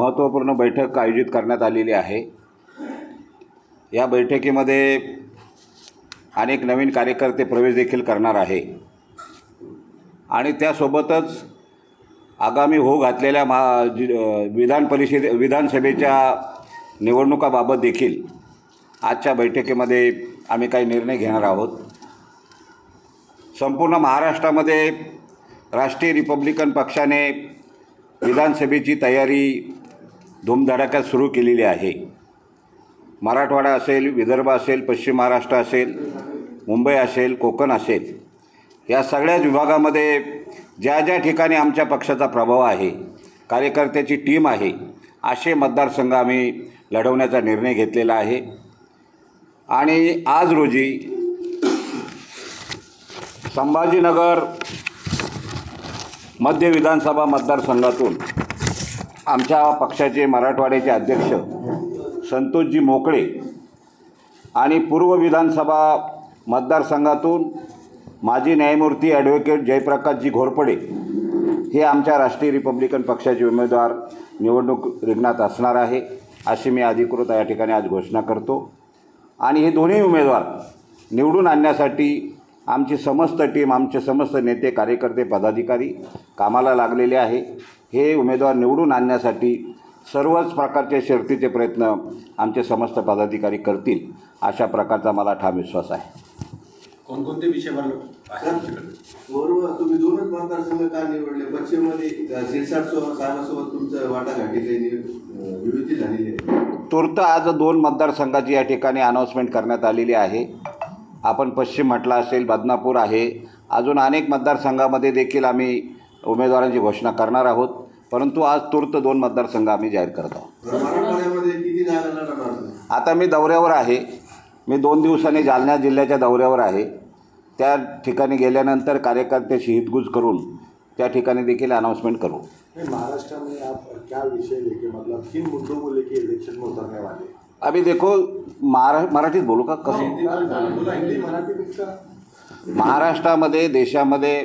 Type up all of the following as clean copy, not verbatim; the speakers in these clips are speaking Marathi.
महत्त्वपूर्ण बैठक आयोजित करण्यात आलेली आहे। या बैठकीमध्ये अनेक नवीन कार्यकर्ते प्रवेश देखील करणार आहे आणि त्यासोबतच आगामी होऊ घातलेल्या विधानसभेच्या निवडणुकाबाबत देखील आजच्या बैठकीमध्ये आम्ही काही निर्णय घेणार आहोत। संपूर्ण महाराष्ट्रामध्ये राष्ट्रीय रिपब्लिकन पक्षाने विधानसभेची तयारी धूमधडाक्यात सुरू केलेली आहे। मराठवाडा असेल, विदर्भ असेल, पश्चिम महाराष्ट्र असेल, मुंबई असेल, कोकण असेल, या सगळ्याच विभागामध्ये ज्या ज्या ठिकाणी आमच्या पक्षाचा प्रभाव आहे, कार्यकर्त्याची टीम आहे, असे मतदारसंघ आम्ही लढवण्याचा निर्णय घेतलेला आहे। आणि आज रोजी संभाजीनगर मध्य विधानसभा मतदारसंघातून आमच्या पक्षाचे मराठवाड्याचे अध्यक्ष संतोषजी मोकळे आणि पूर्व विधानसभा मतदारसंघातून माजी न्यायमूर्ती ॲडव्होकेट जयप्रकाशजी घोरपडे हे आमच्या राष्ट्रीय रिपब्लिकन पक्षाचे उमेदवार निवडणूक रिंगणात असणार आहे, अशी मी अधिकृत या ठिकाणी आज घोषणा करतो। आणि हे दोन्ही उमेदवार निवडून आणण्यासाठी आमची समस्त टीम, आमचे समस्त नेते, कार्यकर्ते, पदाधिकारी कामाला लागलेले आहे। हे उमेदवार निवडून आणण्यासाठी सर्वच प्रकारचे शर्तीचे प्रयत्न आमचे समस्त पदाधिकारी करतील, अशा प्रकारचा मला ठाम विश्वास आहे। कोणकोणते विषय बरोबर, तुम्ही दोनच मतदारसंघ का निवडले? पश्चिममध्ये साहेबांसोबत तुमचं वाटाघाटी काही विरोधी झालेली आहे? तूर्त आज 2 मतदारसंघाची या ठिकाणी अनाऊन्समेंट करण्यात आलेली आहे। आपण पश्चिम म्हटलं असेल, बदनापूर आहे, अजून अनेक मतदारसंघामध्ये देखील आम्ही उमेदवारांची घोषणा करणार आहोत, परंतु आज तूर्त 2 मतदारसंघ आम्ही जाहीर करत आहोत। मराठवाड्यामध्ये किती जागा लढवणार? आता मी दौऱ्यावर आहे, मी 2 दिवसांनी जालना जिल्ह्याच्या दौऱ्यावर आहे। त्या ठिकाणी गेल्यानंतर कार्यकर्त्याशी हितगुज करून त्या ठिकाणी देखील अनाउंसमेंट करू। महाराष्ट्र में आप क्या विषय लेके, मतलब किन मुद्दों को लेके इलेक्शन में उतरने वाले? अभी देखो, मराठीत बोलू का कसं? महाराष्ट्रामध्ये, देशामध्ये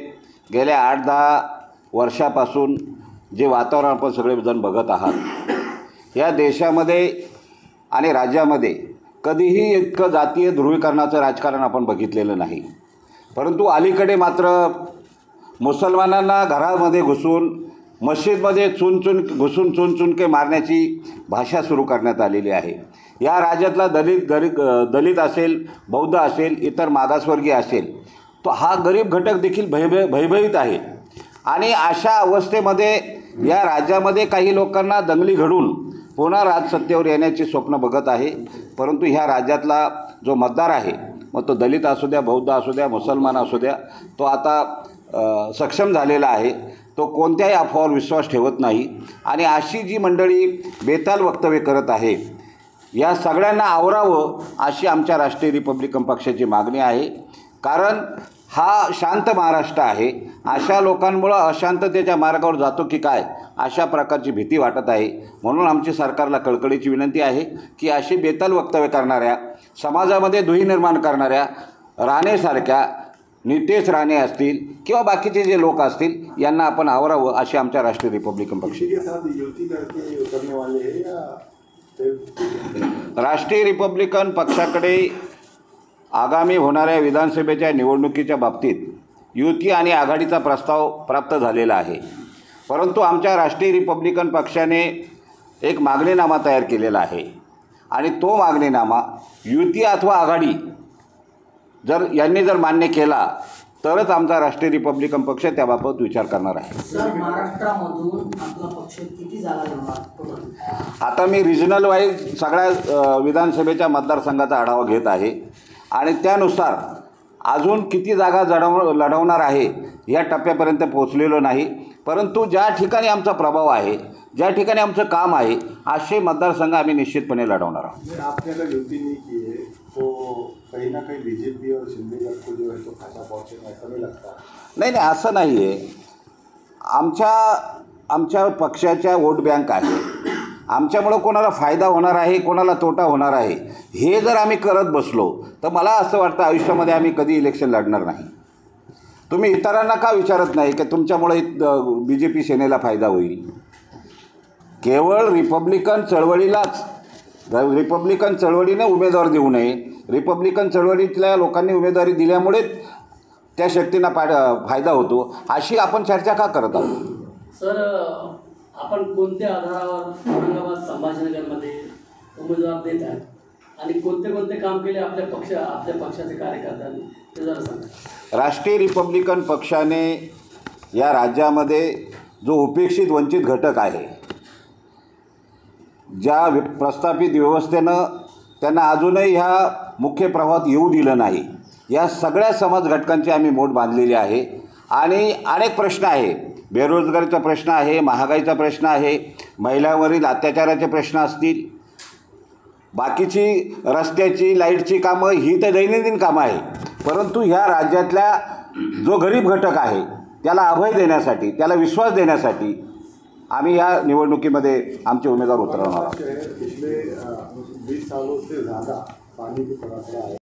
गेल्या 8-10 वर्षापासून जे वातावरण आपण सगळेजण बघत आहात, या देशामध्ये आणि राज्यामध्ये कधीही इतकं जातीय ध्रुवीकरणाचं राजकारण आपण बघितलेलं नाही। परंतु अलीकडे मात्र मुसलमानांना घरामध्ये घुसून, मस्जिदमध्ये घुसून चुनचुनके मारण्याची भाषा सुरू करण्यात आलेली आहे। या राज्यातला दलित असेल, बौद्ध असेल, इतर मागासवर्गीय असेल, तो हा गरीब घटक देखील भयभीत आहे। आणि अशा अवस्थेमध्ये या राज्यामध्ये काही लोकांना दंगली घडून पुन्हा राजसत्तेवर येण्याची स्वप्न बघत आहे। परंतु ह्या राज्यातला जो मतदार आहे, मग तो दलित असू द्या, बौद्ध असू द्या, मुसलमान असू द्या, तो आता सक्षम झालेला आहे। तो कोणत्याही अफवावर विश्वास ठेवत नाही आणि अशी जी मंडळी बेताल वक्तव्य करत आहे, या सगळ्यांना आवरावं अशी आमच्या राष्ट्रीय रिपब्लिकन पक्षाची मागणी आहे। कारण हा शांत महाराष्ट्र आहे, अशा लोकांमुळं अशांततेच्या मार्गावर जातो की काय, अशा प्रकारची भीती वाटत आहे। म्हणून आमची सरकारला कळकळीची विनंती आहे की अशी बेताल वक्तव्य करणाऱ्या, समाजामध्ये दुही निर्माण करणाऱ्या राणेसारख्या, नितेश राणे असतील किंवा बाकीचे जे लोक असतील, यांना आपण आवरावं अशी आमच्या राष्ट्रीय रिपब्लिकन पक्ष। राष्ट्रीय रिपब्लिकन पक्षाकडे आगामी होणाऱ्या विधानसभेच्या निवडणुकीच्या बाबतीत युती आणि आघाडीचा प्रस्ताव प्राप्त झालेला आहे। परंतु आमच्या राष्ट्रीय रिपब्लिकन पक्षाने एक मागणीनामा तयार केलेला आहे आणि तो मागणीनामा युती अथवा आघाडी यांनी जर मान्य केला तरच आमचा राष्ट्रीय रिपब्लिकन पक्ष त्याबाबत विचार करणार आहे। सर, महाराष्ट्रामधून आपला पक्ष किती जागा लढवणार? आता मी रिजनल वाईज सगळ्या विधानसभेच्या मतदारसंघाचा आढावा घेत आहे आणि त्यानुसार अजून किती जागा लढवणार आहे या टप्प्यापर्यंत पोहोचलेलो नाही। परंतु ज्या ठिकाणी आमचा प्रभाव आहे, ज्या ठिकाणी आमचं काम आहे, असे मतदारसंघ आम्ही निश्चितपणे लढवणार आहोत। आपने अगर युति नहीं की है तो कहीं ना कहीं बीजेपी और शिंदे गट को जो है तो फायदा पहुंचेगा, ऐसा नहीं लगता? नाही, असं नाही आहे। आमच्या पक्षाच्या वोट बँक आहे, आमच्यामुळं कोणाला फायदा होणार आहे, कोणाला तोटा होणार आहे, हे जर आम्ही करत बसलो तर मला असं वाटतं आयुष्यामध्ये आम्ही कधी इलेक्शन लढणार नाही। तुम्ही इतरांना का विचारत नाही की तुमच्यामुळे BJP सेनेला फायदा होईल केवळ रिपब्लिकन चळवळीने उमेदवार देऊ नये. रिपब्लिकन चळवळीतल्या लोकांनी उमेदवारी दिल्यामुळे त्या शक्तींना फायदा होतो, अशी आपण चर्चा का करत आहोत? सर, आपण कोणत्या आधारावर औरंगाबाद संभाजीनगरमध्ये उमेदवार देत आहेत आणि कोणते काम केले आपल्या पक्षाचे कार्यकर्त्यांनी ते जरा सांगा. राष्ट्रीय रिपब्लिकन पक्षाने या राज्यामध्ये जो उपेक्षित वंचित घटक आहे, ज्या प्रस्थापित व्यवस्थेनं त्यांना अजूनही ह्या मुख्य प्रवाहात येऊ दिलं नाही, या सगळ्या समाज घटकांची आम्ही मोठ बांधलेली आहे. आणि अनेक प्रश्न आहे, बेरोजगारीचा प्रश्न आहे, महागाईचा प्रश्न आहे, महिलांवरील अत्याचाराचे प्रश्न असतील, बाकीची रस्त्याची लाईटची कामं ही तर दैनंदिन कामं आहे. परंतु ह्या राज्यातल्या जो गरीब घटक आहे त्याला अभय देण्यासाठी, त्याला विश्वास देण्यासाठी आम्ही या निवडणुकीमध्ये आमचे उमेदवार उतरवणार आहोत. पिछले 20 सालों से ज़्यादा पानी की समस्या है.